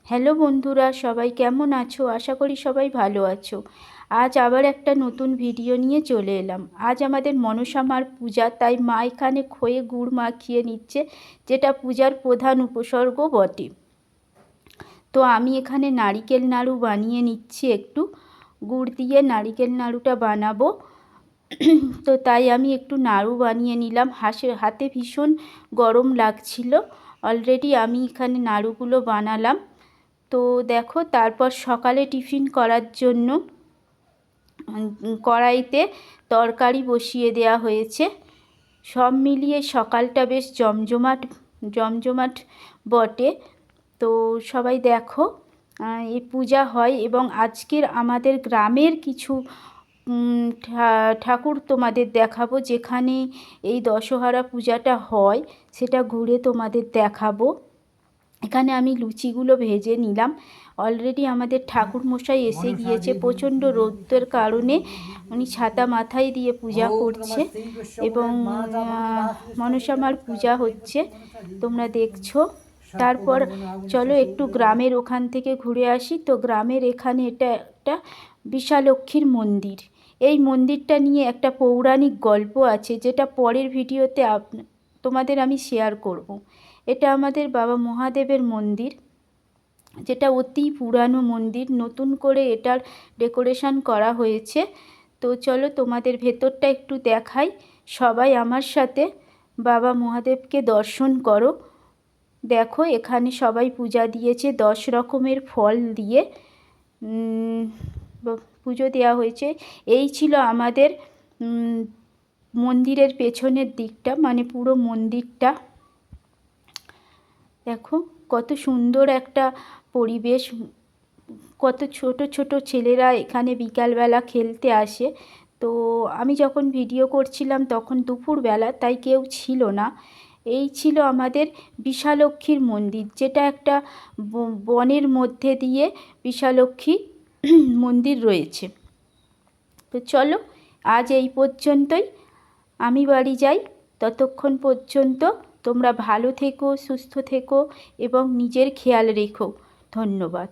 Hello বন্ধুরা, সবাই কেমন আছো? আশা করি সবাই ভালো আছো। আজ আবার একটা নতুন ভিডিও নিয়ে চলে এলাম। আজ আমাদের মনসা মার পূজা, তাই মা এখানে খয়ে গুড় মাখিয়ে নিচ্ছে, যেটা পূজার প্রধান উপসর্গ বটে। তো আমি এখানে নারিকেল নাড়ু বানিয়ে নিচ্ছি, একটু গুড় দিয়ে নারিকেল নাড়ুটা বানাবো। তো তাই আমি একটু নাড়ু বানিয়ে নিলাম। হাতে ভীষণ গরম লাগছিল। অলরেডি আমি এখানে নাড়ুগুলো বানালাম। তো দেখো, তারপর সকালে টিফিন করার জন্য কড়াইতে তরকারি বসিয়ে দেওয়া হয়েছে। সব মিলিয়ে সকালটা বেশ জমজমাট বটে। তো সবাই দেখো, এই পূজা হয় এবং আজকের আমাদের গ্রামের কিছু ঠাকুর তোমাদের দেখাবো। যেখানে এই দশহরা পূজাটা হয় সেটা ঘুরে তোমাদের দেখাবো। এখানে আমি লুচিগুলো ভেজে নিলাম। অলরেডি আমাদের ঠাকুর মশাই এসে গিয়েছে। প্রচণ্ড রোদের কারণে উনি ছাতা মাথায় দিয়ে পূজা করছে এবং মনসা মার পূজা হচ্ছে, তোমরা দেখছো। তারপর চলো একটু গ্রামের ওখান থেকে ঘুরে আসি। তো গ্রামের এখানে এটা একটা বিশালক্ষীর মন্দির। এই মন্দিরটা নিয়ে একটা পৌরাণিক গল্প আছে, যেটা পরের ভিডিওতে তোমাদের আমি শেয়ার করব। এটা আমাদের বাবা মহাদেবের মন্দির, যেটা অতি পুরানো মন্দির। নতুন করে এটার ডেকোরেশন করা হয়েছে। তো চলো তোমাদের ভেতরটা একটু দেখাই। সবাই আমার সাথে বাবা মহাদেবকে দর্শন করো। দেখো, এখানে সবাই পূজা দিয়েছে 10 রকমের ফল দিয়ে পুজো দেওয়া হয়েছে। এই ছিল আমাদের মন্দিরের পেছনের দিকটা, মানে পুরো মন্দিরটা। দেখো কত সুন্দর একটা পরিবেশ। কত ছোট ছোট ছেলেরা এখানে বিকালবেলা খেলতে আসে। তো আমি যখন ভিডিও করছিলাম তখন দুপুরবেলা, তাই কেউ ছিল না। এই ছিল আমাদের বিশালক্ষীর মন্দির, যেটা একটা বনের মধ্যে দিয়ে বিশালক্ষী মন্দির রয়েছে। তো চলো, আজ এই পর্যন্তই। আমি বাড়ি যাই। ততক্ষণ পর্যন্ত তোমরা ভালো থেকো, সুস্থ থেকো এবং নিজের খেয়াল রেখো। ধন্যবাদ।